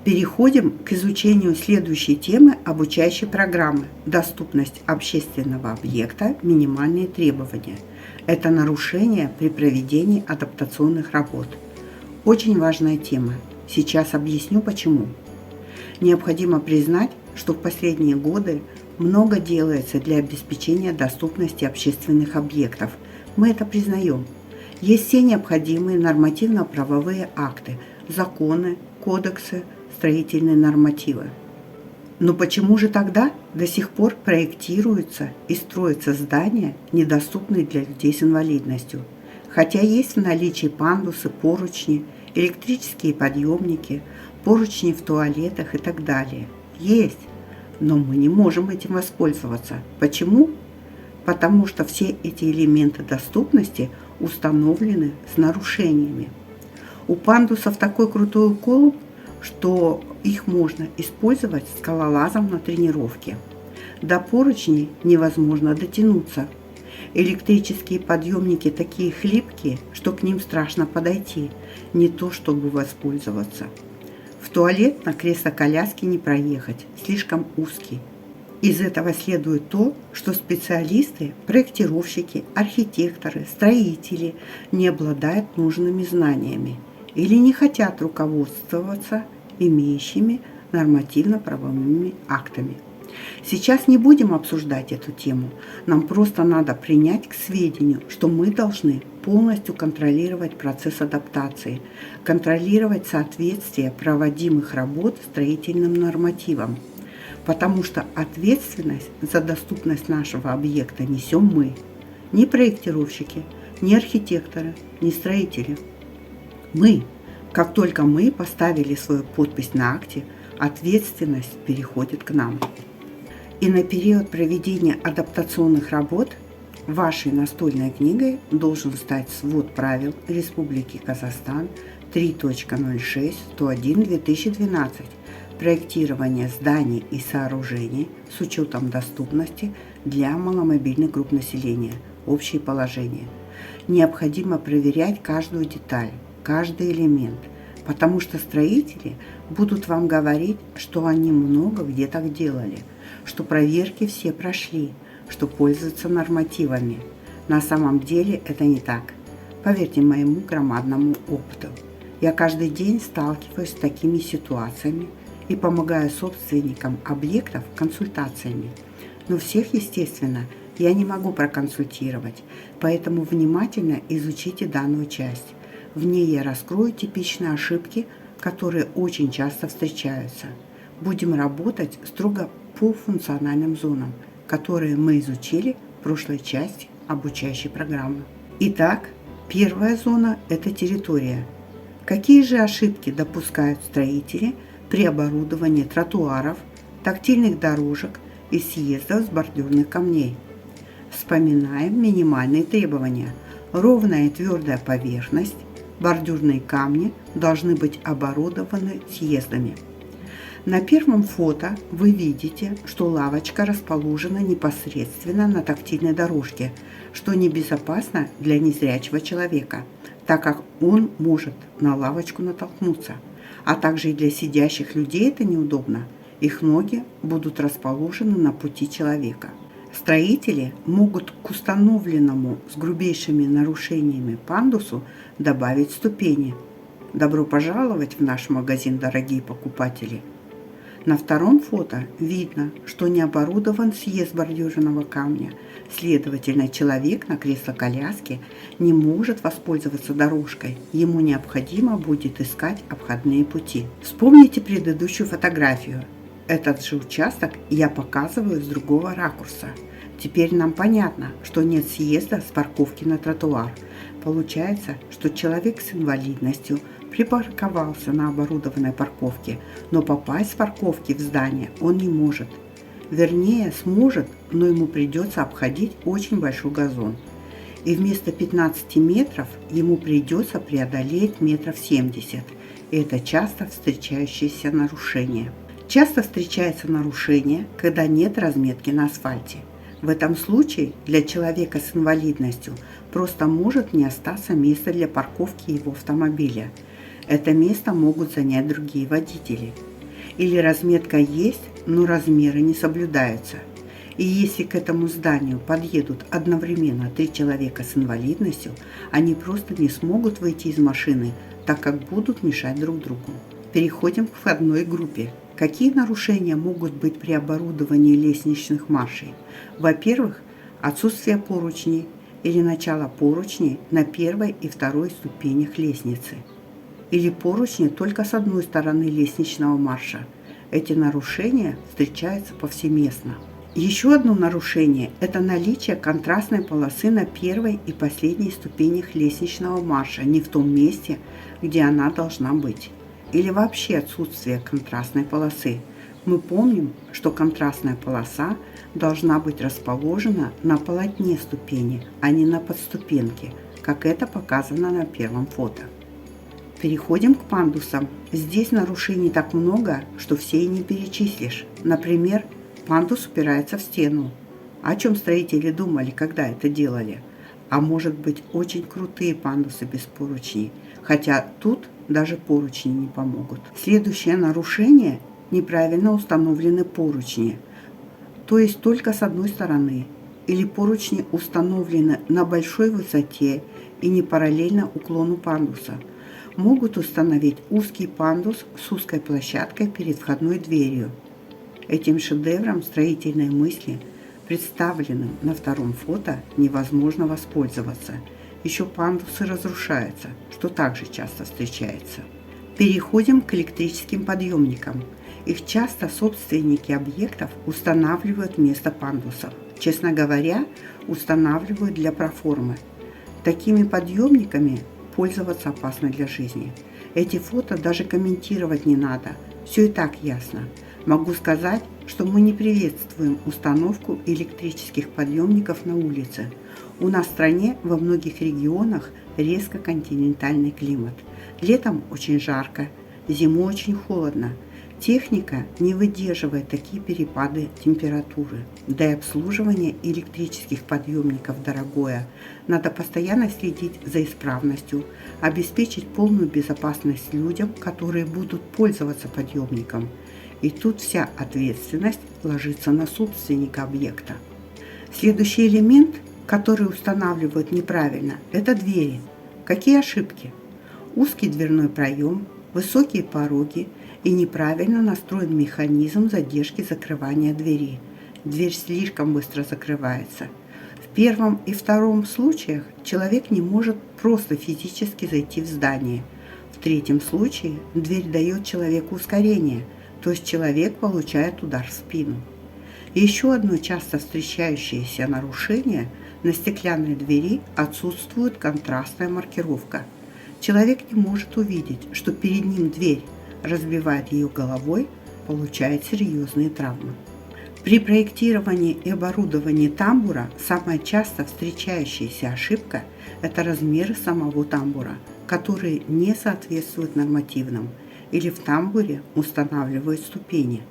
Переходим к изучению следующей темы обучающей программы «Доступность общественного объекта. Минимальные требования». Это нарушение при проведении адаптационных работ. Очень важная тема. Сейчас объясню почему. Необходимо признать, что в последние годы много делается для обеспечения доступности общественных объектов. Мы это признаем. Есть все необходимые нормативно-правовые акты, законы, кодексы, строительные нормативы. Но почему же тогда до сих пор проектируются и строятся здания, недоступные для людей с инвалидностью? Хотя есть в наличии пандусы, поручни, электрические подъемники, поручни в туалетах и так далее. Есть, но мы не можем этим воспользоваться. Почему? Потому что все эти элементы доступности установлены с нарушениями. У пандусов такой крутой укол, что их можно использовать скалолазом на тренировке. До поручней невозможно дотянуться. Электрические подъемники такие хлипкие, что к ним страшно подойти, не то чтобы воспользоваться. В туалет на кресло-коляске не проехать, слишком узкий. Из этого следует то, что специалисты, проектировщики, архитекторы, строители не обладают нужными знаниями или не хотят руководствоваться имеющими нормативно-правовыми актами. Сейчас не будем обсуждать эту тему. Нам просто надо принять к сведению, что мы должны полностью контролировать процесс адаптации, контролировать соответствие проводимых работ строительным нормативам, потому что ответственность за доступность нашего объекта несем мы, не проектировщики, не архитекторы, не строители. Мы. Как только мы поставили свою подпись на акте, ответственность переходит к нам. И на период проведения адаптационных работ вашей настольной книгой должен стать свод правил Республики Казахстан 3.06.101/2012 проектирование зданий и сооружений с учетом доступности для маломобильных групп населения, общие положения. Необходимо проверять каждую деталь, каждый элемент, потому что строители будут вам говорить, что они много где так делали, что проверки все прошли, что пользуются нормативами. На самом деле это не так. Поверьте моему громадному опыту. Я каждый день сталкиваюсь с такими ситуациями и помогаю собственникам объектов консультациями. Но всех, естественно, я не могу проконсультировать, поэтому внимательно изучите данную часть. В ней я раскрою типичные ошибки, которые очень часто встречаются. Будем работать строго по функциональным зонам, которые мы изучили в прошлой части обучающей программы. Итак, первая зона – это территория. Какие же ошибки допускают строители при оборудовании тротуаров, тактильных дорожек и съездов с бордюрных камней? Вспоминаем минимальные требования. Ровная и твердая поверхность, бордюрные камни должны быть оборудованы съездами. На первом фото вы видите, что лавочка расположена непосредственно на тактильной дорожке, что небезопасно для незрячего человека, так как он может на лавочку натолкнуться, а также и для сидящих людей это неудобно, их ноги будут расположены на пути человека. Строители могут к установленному с грубейшими нарушениями пандусу добавить ступени. Добро пожаловать в наш магазин, дорогие покупатели! На втором фото видно, что не оборудован съезд бордюрного камня. Следовательно, человек на кресло-коляске не может воспользоваться дорожкой. Ему необходимо будет искать обходные пути. Вспомните предыдущую фотографию. Этот же участок я показываю с другого ракурса. Теперь нам понятно, что нет съезда с парковки на тротуар. Получается, что человек с инвалидностью припарковался на оборудованной парковке, но попасть с парковки в здание он не может. Вернее, сможет, но ему придется обходить очень большой газон. И вместо 15 метров ему придется преодолеть метров 70. И это часто встречающееся нарушение. Часто встречается нарушение, когда нет разметки на асфальте. В этом случае для человека с инвалидностью просто может не остаться места для парковки его автомобиля. Это место могут занять другие водители. Или разметка есть, но размеры не соблюдаются. И если к этому зданию подъедут одновременно 3 человека с инвалидностью, они просто не смогут выйти из машины, так как будут мешать друг другу. Переходим к входной группе. Какие нарушения могут быть при оборудовании лестничных маршей? Во-первых, отсутствие поручней или начало поручней на первой и второй ступенях лестницы. Или поручни только с одной стороны лестничного марша. Эти нарушения встречаются повсеместно. Еще одно нарушение – это наличие контрастной полосы на первой и последней ступенях лестничного марша не в том месте, где она должна быть. Или вообще отсутствие контрастной полосы. Мы помним, что контрастная полоса должна быть расположена на полотне ступени, а не на подступенке, как это показано на первом фото. Переходим к пандусам. Здесь нарушений так много, что все и не перечислишь. Например, пандус упирается в стену. О чем строители думали, когда это делали? А может быть, очень крутые пандусы без поручней, хотя тут даже поручни не помогут. Следующее нарушение – неправильно установлены поручни, то есть только с одной стороны, или поручни установлены на большой высоте и не параллельно уклону пандуса. Могут установить узкий пандус с узкой площадкой перед входной дверью. Этим шедевром строительной мысли, представленным на втором фото, невозможно воспользоваться. Еще пандусы разрушаются, что также часто встречается. Переходим к электрическим подъемникам. Их часто собственники объектов устанавливают вместо пандусов. Честно говоря, устанавливают для проформы. Такими подъемниками пользоваться опасно для жизни. Эти фото даже комментировать не надо, все и так ясно. Могу сказать, что мы не приветствуем установку электрических подъемников на улице. У нас в стране во многих регионах резко континентальный климат. Летом очень жарко, зимой очень холодно. Техника не выдерживает такие перепады температуры. Да и обслуживание электрических подъемников дорогое. Надо постоянно следить за исправностью, обеспечить полную безопасность людям, которые будут пользоваться подъемником. И тут вся ответственность ложится на собственника объекта. Следующий элемент, который устанавливают неправильно, это двери. Какие ошибки? Узкий дверной проем, высокие пороги и неправильно настроен механизм задержки закрывания двери. Дверь слишком быстро закрывается. В первом и втором случаях человек не может просто физически зайти в здание. В третьем случае дверь дает человеку ускорение, то есть человек получает удар в спину. И еще одно часто встречающееся нарушение – на стеклянной двери отсутствует контрастная маркировка. Человек не может увидеть, что перед ним дверь, разбивает ее головой, получает серьезные травмы. При проектировании и оборудовании тамбура самая часто встречающаяся ошибка – это размеры самого тамбура, которые не соответствуют нормативным, или в тамбуре устанавливают ступени.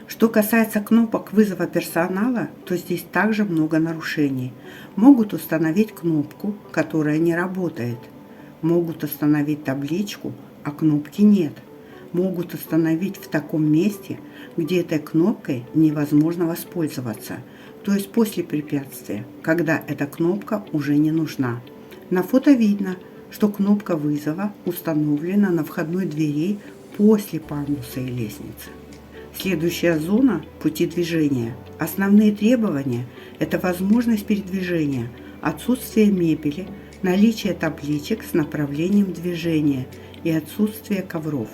Что касается кнопок вызова персонала, то здесь также много нарушений. Могут установить кнопку, которая не работает. Могут установить табличку, а кнопки нет. Могут установить в таком месте, где этой кнопкой невозможно воспользоваться, то есть после препятствия, когда эта кнопка уже не нужна. На фото видно, что кнопка вызова установлена на входной двери после пандуса и лестницы. Следующая зона – пути движения. Основные требования – это возможность передвижения, отсутствие мебели, наличие табличек с направлением движения и отсутствие ковров.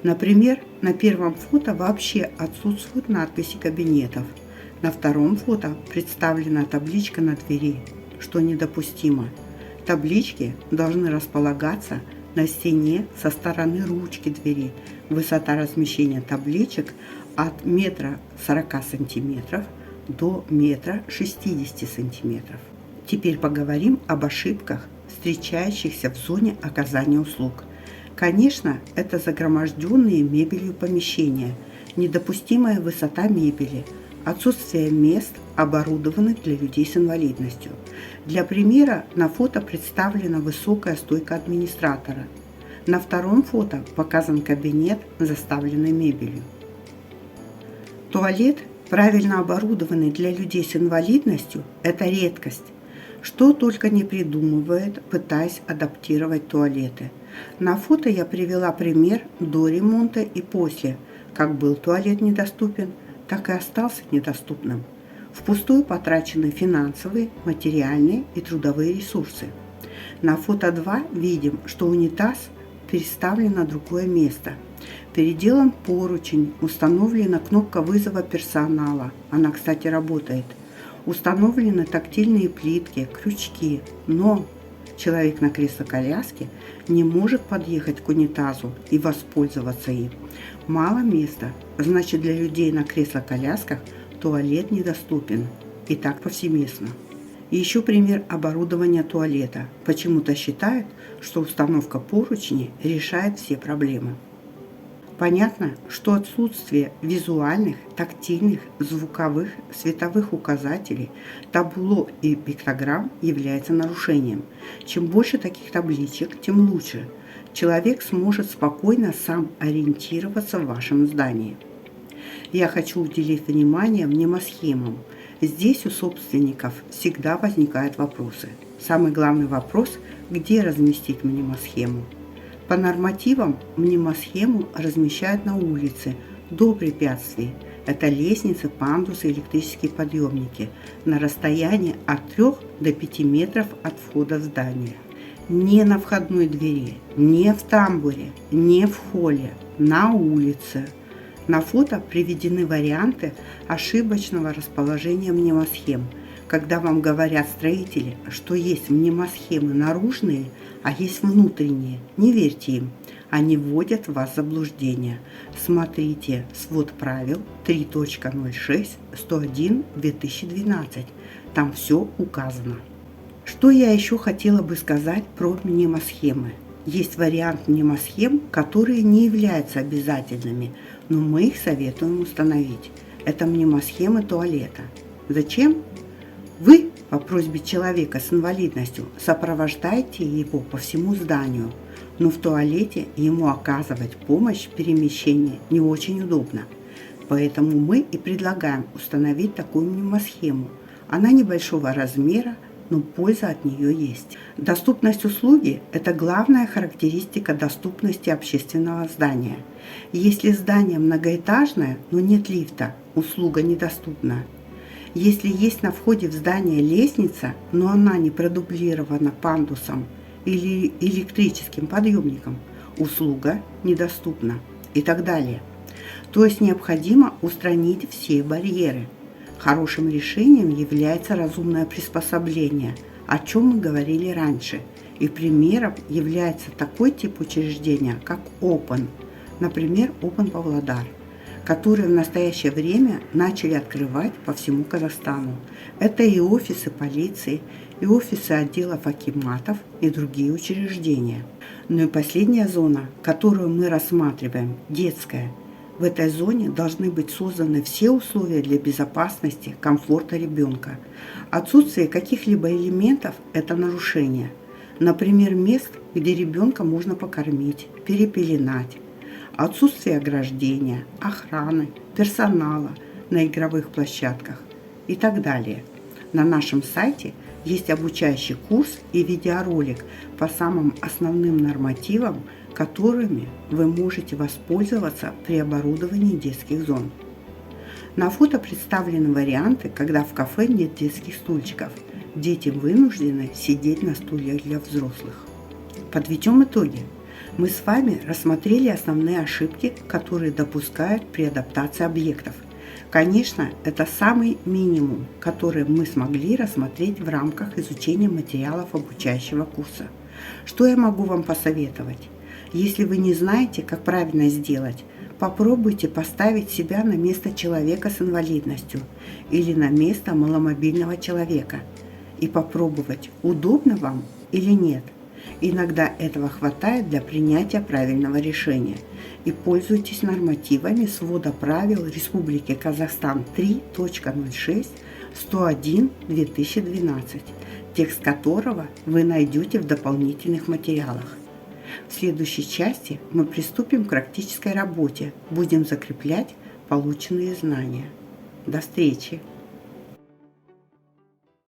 Например, на первом фото вообще отсутствуют надписи кабинетов. На втором фото представлена табличка на двери, что недопустимо. Таблички должны располагаться на стене со стороны ручки двери. Высота размещения табличек от 1,40 см до 1,60 см. Теперь поговорим об ошибках, встречающихся в зоне оказания услуг. Конечно, это загроможденные мебелью помещения, недопустимая высота мебели, отсутствие мест, оборудованных для людей с инвалидностью. Для примера на фото представлена высокая стойка администратора. На втором фото показан кабинет, заставленный мебелью. Туалет, правильно оборудованный для людей с инвалидностью, это редкость. Что только не придумывает, пытаясь адаптировать туалеты. На фото я привела пример до ремонта и после. Как был туалет недоступен, так и остался недоступным. Впустую потрачены финансовые, материальные и трудовые ресурсы. На фото 2 видим, что унитаз переставлен на другое место. Переделан поручень, установлена кнопка вызова персонала. Она, кстати, работает. Установлены тактильные плитки, крючки. Но человек на кресло-коляске не может подъехать к унитазу и воспользоваться им. Мало места, значит, для людей на кресло-колясках туалет недоступен. И так повсеместно. И еще пример оборудования туалета. Почему-то считают, что установка поручней решает все проблемы. Понятно, что отсутствие визуальных, тактильных, звуковых, световых указателей, табло и пиктограмм является нарушением. Чем больше таких табличек, тем лучше. Человек сможет спокойно сам ориентироваться в вашем здании. Я хочу уделить внимание мнемосхемам. Здесь у собственников всегда возникают вопросы. Самый главный вопрос – где разместить мнемосхему? По нормативам мнемосхему размещают на улице, до препятствий. Это лестницы, пандусы, электрические подъемники на расстоянии от 3 до 5 метров от входа в здание. Не на входной двери, не в тамбуре, не в холле, на улице. На фото приведены варианты ошибочного расположения мнемосхем. Когда вам говорят строители, что есть мнемосхемы наружные, а есть внутренние, не верьте им. Они вводят вас в заблуждение. Смотрите свод правил 3.06.101/2012. Там все указано. Что я еще хотела бы сказать про мнемосхемы? Есть вариант мнемосхем, которые не являются обязательными, но мы их советуем установить. Это мнемосхемы туалета. Зачем? Вы по просьбе человека с инвалидностью сопровождаете его по всему зданию, но в туалете ему оказывать помощь в перемещении не очень удобно. Поэтому мы и предлагаем установить такую мнемосхему. Она небольшого размера, но польза от нее есть. Доступность услуги – это главная характеристика доступности общественного здания. Если здание многоэтажное, но нет лифта, услуга недоступна. Если есть на входе в здание лестница, но она не продублирована пандусом или электрическим подъемником, услуга недоступна и так далее. То есть необходимо устранить все барьеры. Хорошим решением является разумное приспособление, о чем мы говорили раньше. И примером является такой тип учреждения, как Open, например, Open Павлодар, которые в настоящее время начали открывать по всему Казахстану. Это и офисы полиции, и офисы отделов акиматов, и другие учреждения. Ну и последняя зона, которую мы рассматриваем, детская. В этой зоне должны быть созданы все условия для безопасности, комфорта ребенка. Отсутствие каких-либо элементов – это нарушение. Например, мест, где ребенка можно покормить, перепеленать. Отсутствие ограждения, охраны, персонала на игровых площадках и так далее. На нашем сайте есть обучающий курс и видеоролик по самым основным нормативам, которыми вы можете воспользоваться при оборудовании детских зон. На фото представлены варианты, когда в кафе нет детских стульчиков. Дети вынуждены сидеть на стульях для взрослых. Подведем итоги. Мы с вами рассмотрели основные ошибки, которые допускают при адаптации объектов. Конечно, это самый минимум, который мы смогли рассмотреть в рамках изучения материалов обучающего курса. Что я могу вам посоветовать? Если вы не знаете, как правильно сделать, попробуйте поставить себя на место человека с инвалидностью или на место маломобильного человека и попробовать, удобно вам или нет. Иногда этого хватает для принятия правильного решения. И пользуйтесь нормативами свода правил Республики Казахстан 3.06.101/2012, текст которого вы найдете в дополнительных материалах. В следующей части мы приступим к практической работе, будем закреплять полученные знания. До встречи!